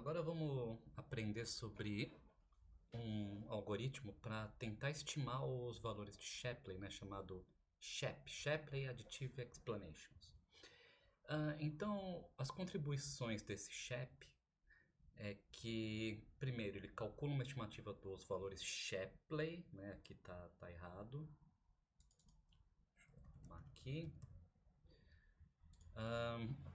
Agora vamos aprender sobre um algoritmo para tentar estimar os valores de Shapley, né, chamado SHAP, Shapley Additive Explanations. Então, as contribuições desse SHAP é que, primeiro, ele calcula uma estimativa dos valores Shapley, né, aqui tá errado. Deixa eu arrumar aqui.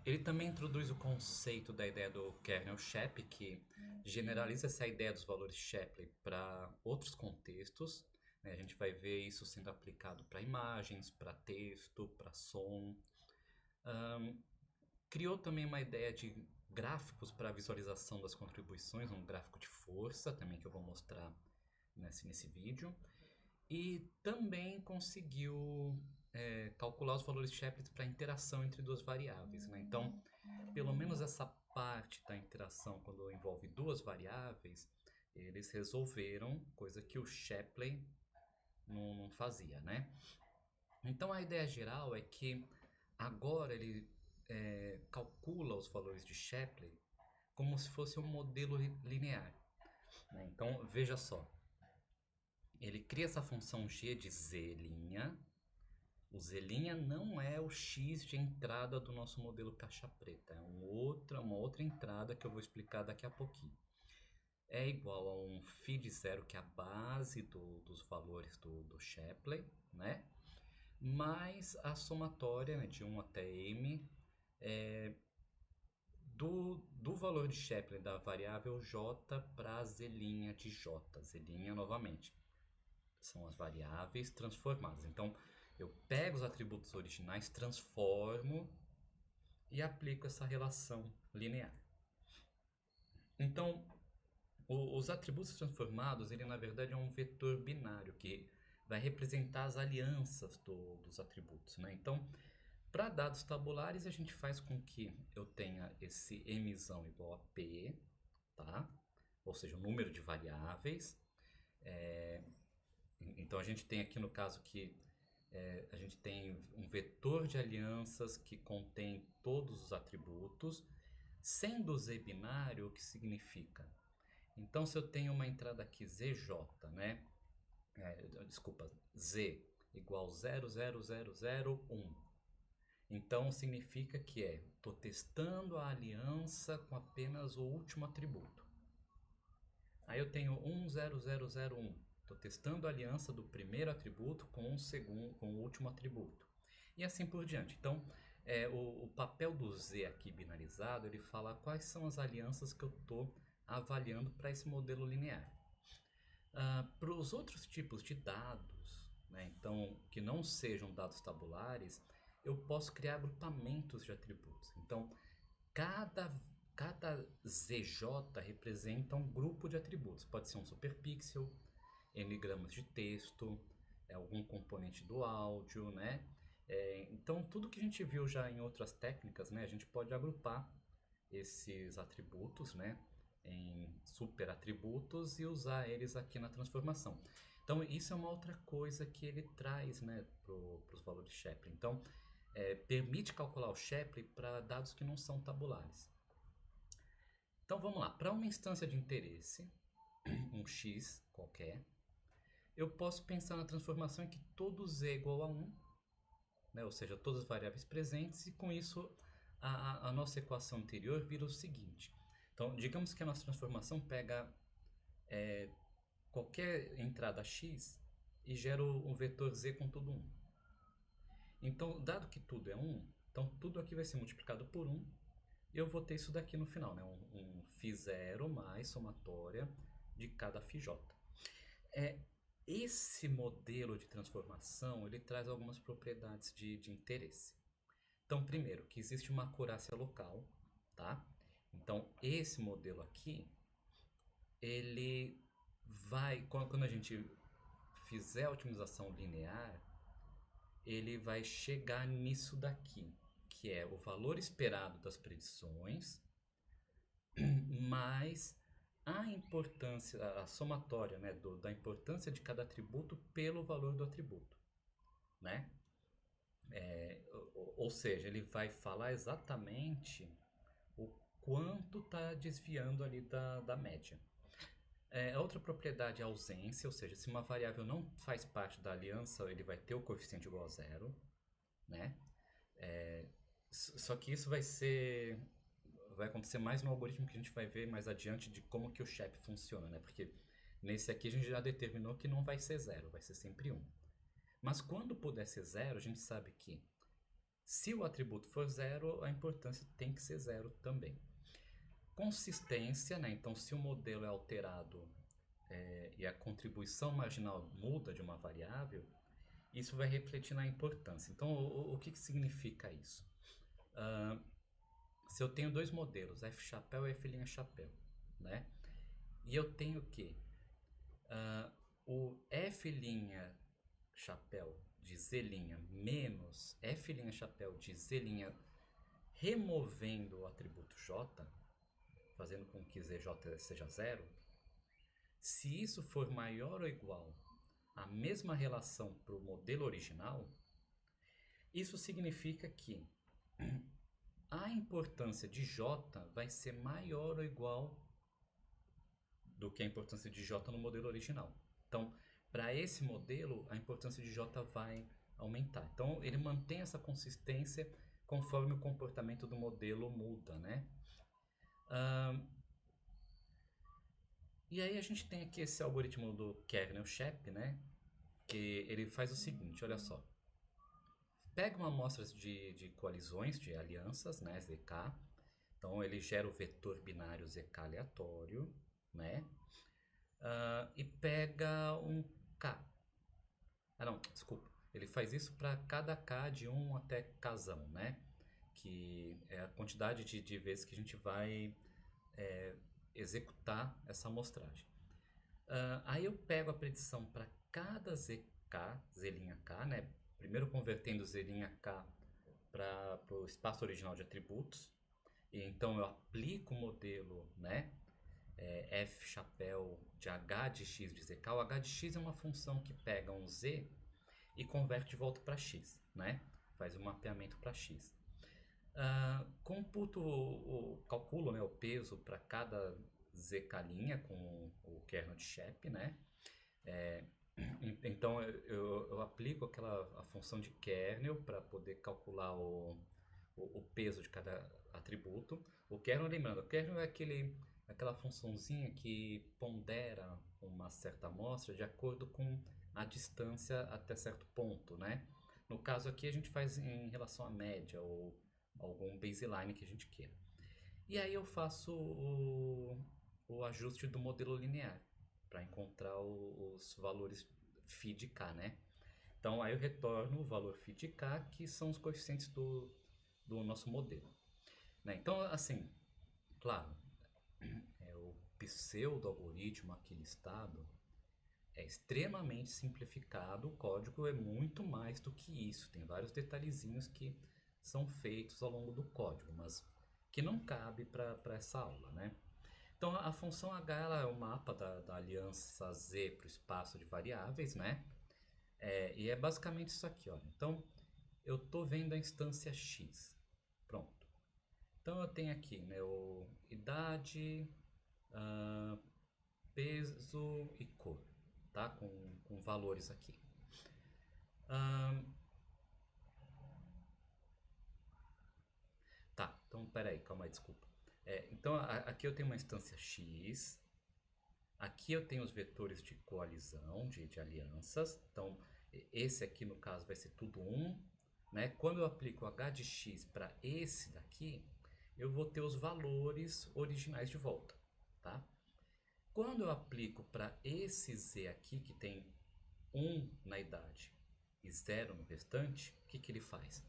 Ele também introduz o conceito da ideia do kernel SHAP, que generaliza essa ideia dos valores Shapley para outros contextos, né? A gente vai ver isso sendo aplicado para imagens, para texto, para som. Criou também uma ideia de gráficos para visualização das contribuições, um gráfico de força também que eu vou mostrar nesse vídeo. E também conseguiu calcular os valores Shapley para a interação entre duas variáveis, né? Então, pelo menos essa parte da interação, quando envolve duas variáveis, eles resolveram, coisa que o Shapley não fazia, né? Então, a ideia geral é que agora ele calcula os valores de Shapley como se fosse um modelo linear, né? Então, veja só. Ele cria essa função g de z'. O z' não é o x de entrada do nosso modelo caixa preta. É uma outra entrada que eu vou explicar daqui a pouquinho. É igual a um φ de zero, que é a base dos valores do Shapley, né? Mais a somatória, né, de 1 até m do valor de Shapley da variável j para a z' de j. Z' novamente. São as variáveis transformadas. Então, eu pego os atributos originais, transformo e aplico essa relação linear. Então, os atributos transformados, ele na verdade é um vetor binário que vai representar as alianças dos atributos, né? Então, para dados tabulares, a gente faz com que eu tenha esse m igual a p, tá? Ou seja, o número de variáveis. Então a gente tem aqui no caso que a gente tem um vetor de alianças que contém todos os atributos, sendo z binário, o que significa? Então se eu tenho uma entrada aqui zj, né? Desculpa, z igual 00001. Então significa que estou testando a aliança com apenas o último atributo. Aí eu tenho 10001. Estou testando a aliança do primeiro atributo com o último atributo. E assim por diante. Então, o papel do z aqui binarizado, ele fala quais são as alianças que eu estou avaliando para esse modelo linear. Para os outros tipos de dados, né, então, que não sejam dados tabulares, eu posso criar agrupamentos de atributos. Então, cada ZJ representa um grupo de atributos. Pode ser um superpixel, n-gramas de texto, algum componente do áudio, né? Então, tudo que a gente viu já em outras técnicas, né, a gente pode agrupar esses atributos, né, em superatributos e usar eles aqui na transformação. Então, isso é uma outra coisa que ele traz, né, para os valores Shapley. Então, permite calcular o Shapley para dados que não são tabulares. Então vamos lá, para uma instância de interesse, um x qualquer, eu posso pensar na transformação em que todo z é igual a 1, né? Ou seja, todas as variáveis presentes, e com isso a nossa equação anterior vira o seguinte. Então, digamos que a nossa transformação pega qualquer entrada x e gera um vetor z com tudo 1. Então, dado que tudo é 1, então tudo aqui vai ser multiplicado por 1, eu vou ter isso daqui no final, né? Um φ0 mais somatória de cada φj. Esse modelo de transformação, ele traz algumas propriedades de interesse. Então, primeiro, que existe uma acurácia local, tá? Então, esse modelo aqui, ele vai, quando a gente fizer a otimização linear, ele vai chegar nisso daqui, que é o valor esperado das predições, mais a importância, a somatória, né, da importância de cada atributo pelo valor do atributo, né? Ou seja, ele vai falar exatamente quanto está desviando ali da média. A outra propriedade é a ausência, ou seja, se uma variável não faz parte da aliança, ele vai ter o coeficiente igual a zero, né? Só que isso vai acontecer mais no algoritmo que a gente vai ver mais adiante de como que o SHAP funciona, né? Porque nesse aqui a gente já determinou que não vai ser zero, vai ser sempre 1. Mas quando puder ser zero, a gente sabe que se o atributo for zero, a importância tem que ser zero também. Consistência, né? Então se o modelo é alterado e a contribuição marginal muda de uma variável, isso vai refletir na importância. Então o que significa isso? Se eu tenho dois modelos, F chapéu e F' chapéu, né? E eu tenho que o F' chapéu de Z' menos F' chapéu de Z' removendo o atributo J, fazendo com que ZJ seja zero, se isso for maior ou igual à mesma relação para o modelo original, isso significa que a importância de J vai ser maior ou igual do que a importância de J no modelo original. Então, para esse modelo, a importância de J vai aumentar. Então, ele mantém essa consistência conforme o comportamento do modelo muda, né? E aí a gente tem aqui esse algoritmo do kernel-SHAP, né? Que ele faz o seguinte, olha só. Pega uma amostra de coalizões, de alianças, né? ZK. Então, ele gera o vetor binário ZK aleatório, né? E pega um K. Não, desculpa. Ele faz isso para cada K de 1 até Kzão, né? Que é a quantidade de vezes que a gente vai executar essa amostragem. Aí eu pego a predição para cada ZK, Z'K, né? Primeiro convertendo Z'K para o espaço original de atributos. E então eu aplico o modelo, né? F chapéu de H de x de ZK. O H de x é uma função que pega um Z e converte de volta para x, né? Faz um mapeamento para x. Computo, calculo, né, o peso para cada ZK' com o kernel de SHAP, né? Então eu aplico a função de kernel para poder calcular o peso de cada atributo. O kernel, lembrando, o kernel é aquela funçãozinha que pondera uma certa amostra de acordo com a distância até certo ponto, né? No caso aqui a gente faz em relação à média ou algum baseline que a gente queira. E aí eu faço o ajuste do modelo linear para encontrar os valores phi de k, né? Então aí eu retorno o valor phi de k, que são os coeficientes do nosso modelo, né? Então, assim, claro, o pseudo-algoritmo aqui listado é extremamente simplificado, o código é muito mais do que isso, tem vários detalhezinhos que são feitos ao longo do código, mas que não cabe para essa aula, né? Então a função H ela é o mapa da aliança Z para o espaço de variáveis, né? E é basicamente isso aqui, ó. Então eu estou vendo a instância X, pronto. Então eu tenho aqui, né, idade, peso e cor, tá? Com valores aqui. Tá, então peraí, calma aí, desculpa. Então aqui eu tenho uma instância X, aqui eu tenho os vetores de coalizão, de alianças. Então esse aqui no caso vai ser tudo 1, né? Quando eu aplico H de X para esse daqui, eu vou ter os valores originais de volta, tá? Quando eu aplico para esse Z aqui, que tem 1 na idade e 0 no restante, o que ele faz?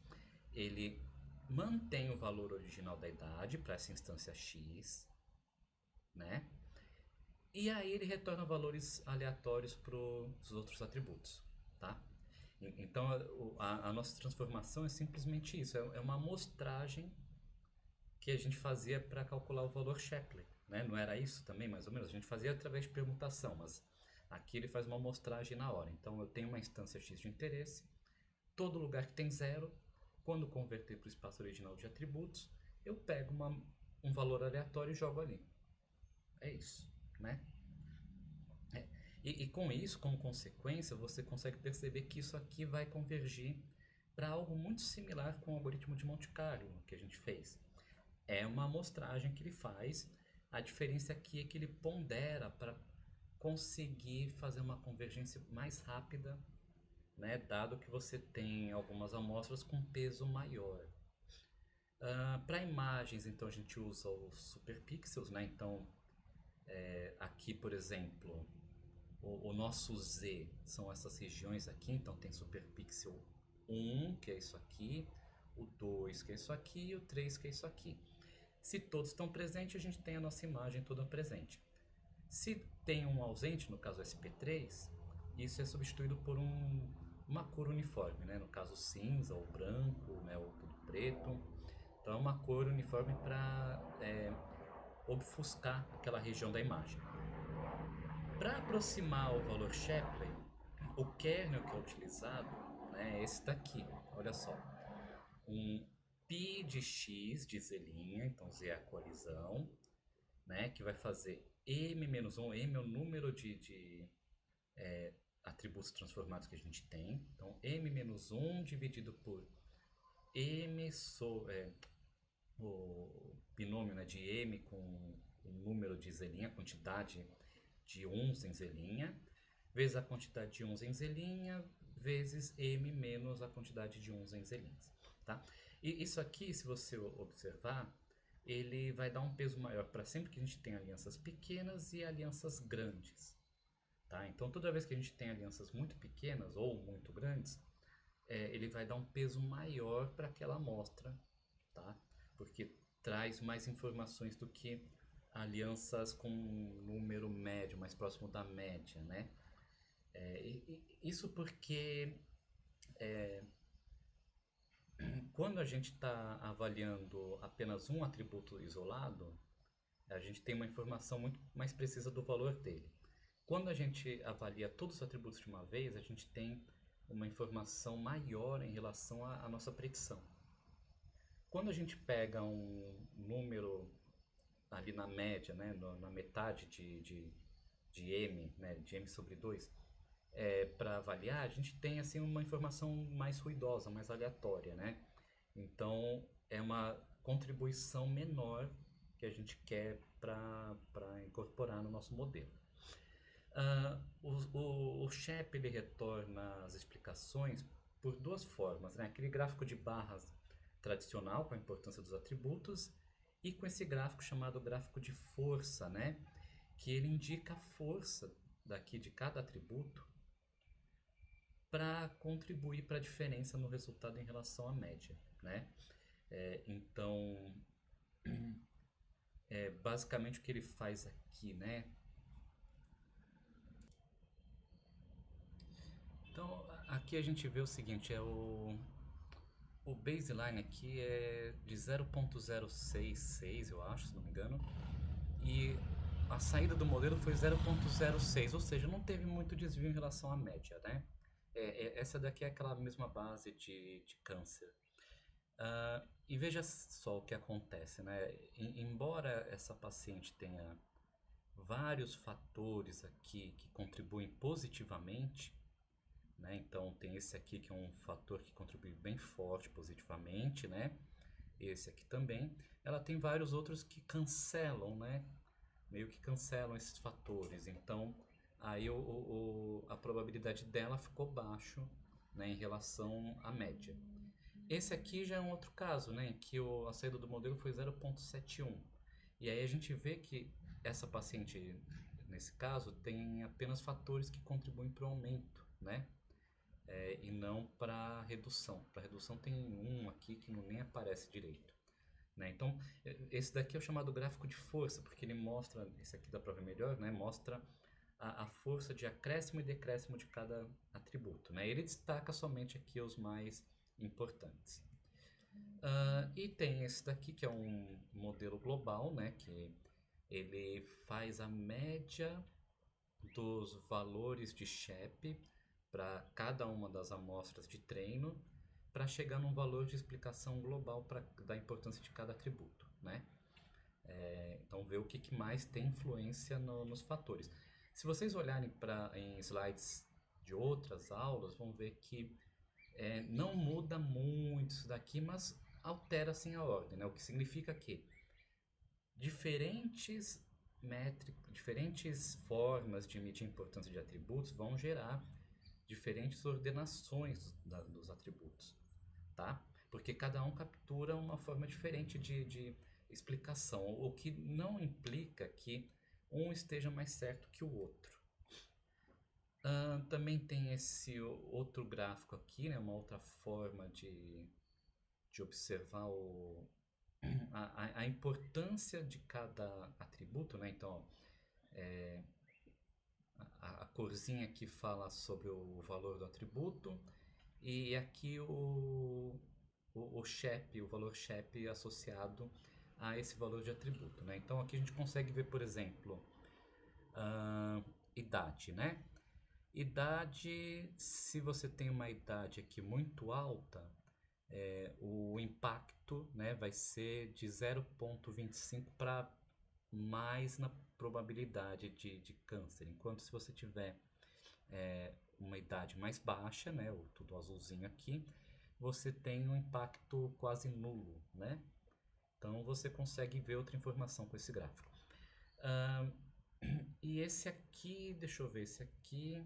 Ele mantém o valor original da idade para essa instância X, né? E aí ele retorna valores aleatórios para os outros atributos, tá? Então a nossa transformação é simplesmente isso, é uma amostragem que a gente fazia para calcular o valor Shapley, né? Não era isso também, mais ou menos? A gente fazia através de permutação, mas aqui ele faz uma amostragem na hora. Então eu tenho uma instância X de interesse, todo lugar que tem 0, quando converter para o espaço original de atributos, eu pego um valor aleatório e jogo ali. É isso, né? E com isso, como consequência, você consegue perceber que isso aqui vai convergir para algo muito similar com o algoritmo de Monte Carlo que a gente fez. É uma amostragem que ele faz, a diferença aqui é que ele pondera para conseguir fazer uma convergência mais rápida, né, dado que você tem algumas amostras com peso maior. Para imagens, então a gente usa os superpixels, né? Então, aqui, por exemplo, o nosso Z são essas regiões aqui, então tem superpixel 1, que é isso aqui, o 2, que é isso aqui, e o 3, que é isso aqui. Se todos estão presentes, a gente tem a nossa imagem toda presente. Se tem um ausente, no caso SP3, isso é substituído por uma cor uniforme, né? No caso cinza ou branco, né? Ou tudo preto. Então é uma cor uniforme para obfuscar aquela região da imagem. Para aproximar o valor Shapley, o kernel que é utilizado, né, é esse daqui. Olha só, um π de x de z', então z é a colisão, né, que vai fazer m-1, m é o número de atributos transformados que a gente tem. Então, m-1 dividido por o binômio, né, de m com o número de z', a quantidade de uns em z', vezes a quantidade de uns em z', vezes m menos a quantidade de uns em z'. Tá? E isso aqui, se você observar, ele vai dar um peso maior para sempre que a gente tem alianças pequenas e alianças grandes. Tá? Então, toda vez que a gente tem alianças muito pequenas ou muito grandes, ele vai dar um peso maior para aquela amostra, tá? Porque traz mais informações do que alianças com um número médio, mais próximo da média, né? Isso porque quando a gente está avaliando apenas um atributo isolado, a gente tem uma informação muito mais precisa do valor dele. Quando a gente avalia todos os atributos de uma vez, a gente tem uma informação maior em relação à nossa predição. Quando a gente pega um número ali na média, né, na metade de m, né, de m sobre 2, para avaliar, a gente tem assim uma informação mais ruidosa, mais aleatória, né? Então é uma contribuição menor que a gente quer para incorporar no nosso modelo. O Shep ele retorna as explicações por duas formas, né? Aquele gráfico de barras tradicional com a importância dos atributos e com esse gráfico chamado gráfico de força, né? Que ele indica a força daqui de cada atributo para contribuir para a diferença no resultado em relação à média, né? Então, basicamente o que ele faz aqui, né? Então, aqui a gente vê o seguinte, o baseline aqui é de 0.066, eu acho, se não me engano, e a saída do modelo foi 0.06, ou seja, não teve muito desvio em relação à média, né? Essa daqui é aquela mesma base de câncer. E veja só o que acontece, né? Embora essa paciente tenha vários fatores aqui que contribuem positivamente, né? Então tem esse aqui que é um fator que contribui bem forte positivamente, né? Esse aqui também. Ela tem vários outros que cancelam, né? Meio que cancelam esses fatores. Então aí a probabilidade dela ficou baixo, né, em relação à média. Esse aqui já é um outro caso, né, em que a saída do modelo foi 0.71. E aí a gente vê que essa paciente, nesse caso, tem apenas fatores que contribuem para o aumento, né? E não para redução. Para redução tem um aqui que nem aparece direito, né? Então, esse daqui é o chamado gráfico de força, porque ele mostra, esse aqui dá para ver melhor, né? Mostra a força de acréscimo e decréscimo de cada atributo, né? Ele destaca somente aqui os mais importantes. E tem esse daqui que é um modelo global, né? Que ele faz a média dos valores de Shep para cada uma das amostras de treino para chegar num valor de explicação global da importância de cada atributo, né? Então, ver o que mais tem influência nos fatores. Se vocês olharem em slides de outras aulas, vão ver que não muda muito isso daqui, mas altera assim a ordem, né? O que significa que diferentes formas de medir a importância de atributos vão gerar diferentes ordenações dos atributos, tá? Porque cada um captura uma forma diferente de explicação, o que não implica que um esteja mais certo que o outro. Também tem esse outro gráfico aqui, né, uma outra forma de observar a importância de cada atributo, né? Então, a corzinha aqui fala sobre o valor do atributo e aqui o SHAP, o valor SHAP associado a esse valor de atributo, né? Então aqui a gente consegue ver, por exemplo, idade, né? Idade, se você tem uma idade aqui muito alta, o impacto, né, vai ser de 0,25 para mais na probabilidade de câncer. Enquanto se você tiver uma idade mais baixa, né, o tudo azulzinho aqui, você tem um impacto quase nulo, né? Então você consegue ver outra informação com esse gráfico. E esse aqui, deixa eu ver, esse aqui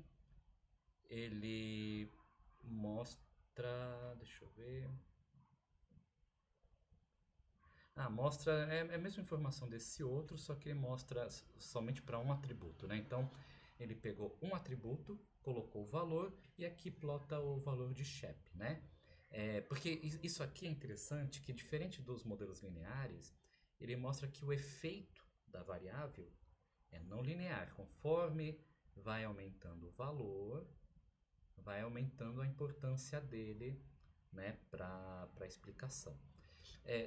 ele mostra, deixa eu ver. Mostra, é a mesma informação desse outro, só que ele mostra somente para um atributo, né? Então, ele pegou um atributo, colocou o valor e aqui plota o valor de SHAP, né? Porque isso aqui é interessante, que diferente dos modelos lineares, ele mostra que o efeito da variável é não linear. Conforme vai aumentando o valor, vai aumentando a importância dele, né, para a explicação.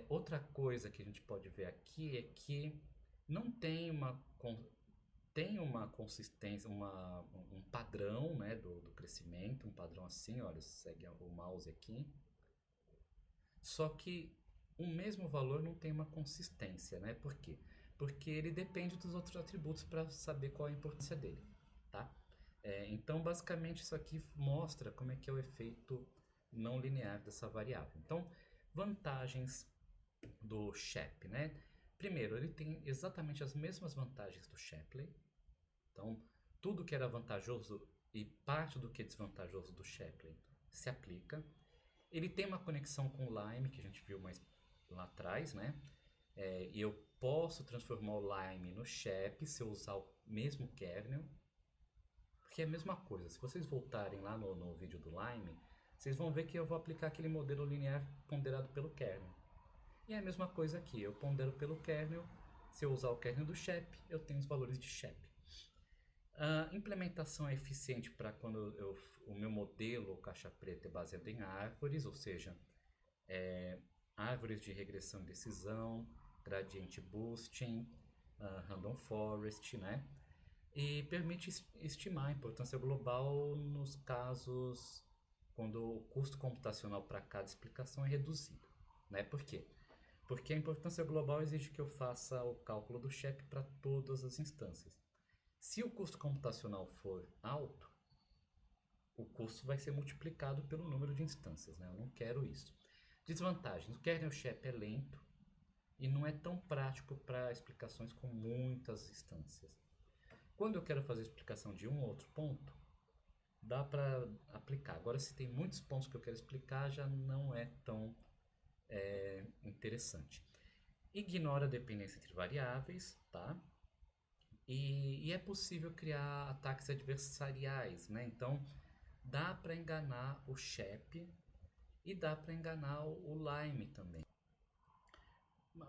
Outra coisa que a gente pode ver aqui é que não tem uma consistência, um padrão, né, do crescimento, um padrão assim, olha, segue o mouse aqui. Só que o mesmo valor não tem uma consistência, né? Por quê? Porque ele depende dos outros atributos para saber qual é a importância dele, tá? Então, basicamente, isso aqui mostra como é que é o efeito não linear dessa variável. Então, vantagens do SHAP, né? Primeiro, ele tem exatamente as mesmas vantagens do Shapley. Então, tudo que era vantajoso e parte do que é desvantajoso do Shapley se aplica. Ele tem uma conexão com o Lime, que a gente viu mais lá atrás, né? E eu posso transformar o Lime no SHAP se eu usar o mesmo kernel. Porque é a mesma coisa. Se vocês voltarem lá no vídeo do Lime, vocês vão ver que eu vou aplicar aquele modelo linear ponderado pelo kernel. E é a mesma coisa aqui. Eu pondero pelo kernel. Se eu usar o kernel do SHAP, eu tenho os valores de SHAP. A implementação é eficiente para quando o meu modelo caixa preta é baseado em árvores, ou seja, árvores de regressão e decisão, gradient boosting, random forest, né? E permite estimar a importância global nos casos quando o custo computacional para cada explicação é reduzido, né? Por quê? Porque a importância global exige que eu faça o cálculo do SHAP para todas as instâncias. Se o custo computacional for alto, o custo vai ser multiplicado pelo número de instâncias, né? Eu não quero isso. Desvantagens: o kernel SHAP é lento e não é tão prático para explicações com muitas instâncias. Quando eu quero fazer a explicação de um ou outro ponto, dá para aplicar. Agora, se tem muitos pontos que eu quero explicar, já não é tão interessante. Ignora a dependência entre variáveis, tá? E é possível criar ataques adversariais, né? Então, dá para enganar o SHAP e dá para enganar o Lime também.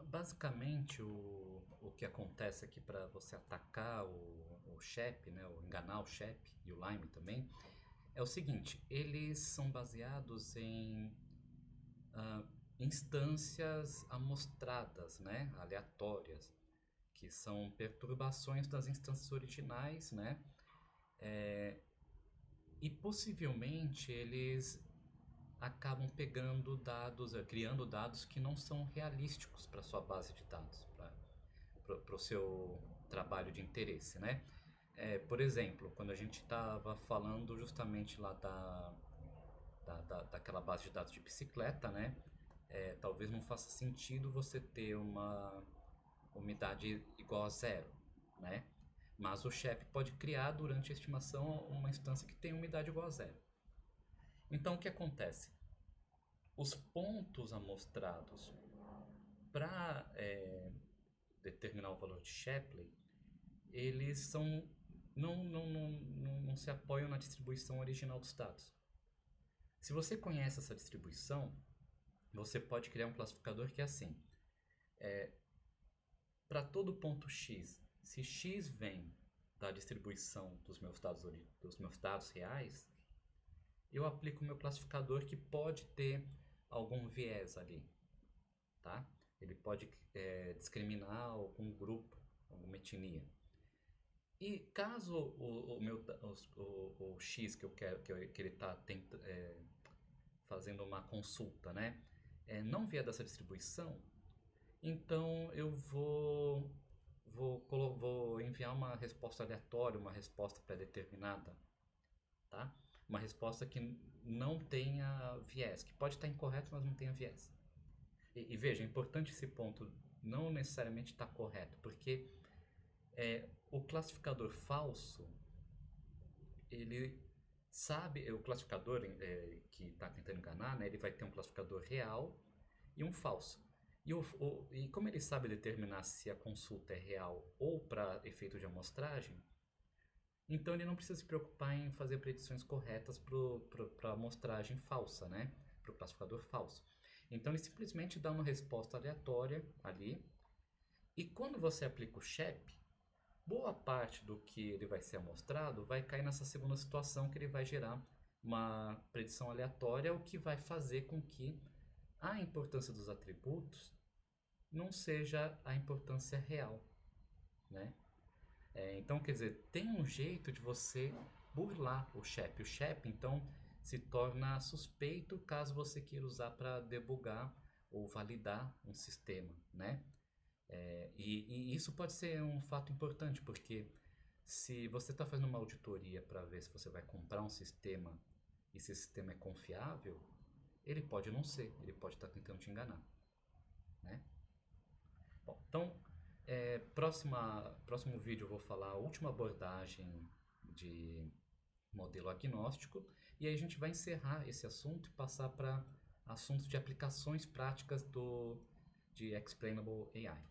Basicamente, o que acontece aqui para você atacar o SHAP, né, ou enganar o SHAP e o Lime também, é o seguinte: eles são baseados em instâncias amostradas, né, aleatórias, que são perturbações das instâncias originais, né, e possivelmente eles acabam pegando dados, criando dados que não são realísticos para sua base de dados. pro seu trabalho de interesse, né? Por exemplo, quando a gente estava falando justamente lá daquela base de dados de bicicleta, né? Talvez não faça sentido você ter uma umidade igual a zero, né? Mas o CHEP pode criar durante a estimação uma instância que tem umidade igual a zero. Então o que acontece? Os pontos amostrados para determinar o valor de Shapley, eles são não se apoiam na distribuição original dos dados. Se você conhece essa distribuição, você pode criar um classificador que é assim. Para todo ponto x, se x vem da distribuição dos meus dados reais, eu aplico o meu classificador que pode ter algum viés ali, tá? Ele pode discriminar algum grupo, alguma etnia. E caso o X que eu quero que ele está fazendo uma consulta, né, não vier dessa distribuição, então eu vou enviar uma resposta aleatória, uma resposta pré-determinada, tá? Uma resposta que não tenha viés, que pode estar incorreto, mas não tenha viés. E veja, é importante esse ponto, não necessariamente está correto, porque o classificador falso, ele sabe, o classificador que está tentando enganar, né, ele vai ter um classificador real e um falso. E como ele sabe determinar se a consulta é real ou para efeito de amostragem, então ele não precisa se preocupar em fazer predições corretas para a amostragem falsa, né? Para o classificador falso. Então ele simplesmente dá uma resposta aleatória ali. E quando você aplica o SHEP, boa parte do que ele vai ser amostrado vai cair nessa segunda situação, que ele vai gerar uma predição aleatória, o que vai fazer com que a importância dos atributos não seja a importância real, né? Então, quer dizer, tem um jeito de você burlar o SHEP. O SHEP, então, se torna suspeito caso você queira usar para debugar ou validar um sistema, né? E isso pode ser um fato importante, porque se você está fazendo uma auditoria para ver se você vai comprar um sistema e se esse sistema é confiável, ele pode não ser, ele pode estar tentando te enganar, né? Bom, então, próximo vídeo eu vou falar a última abordagem de modelo agnóstico, e aí a gente vai encerrar esse assunto e passar para assuntos de aplicações práticas de Explainable AI.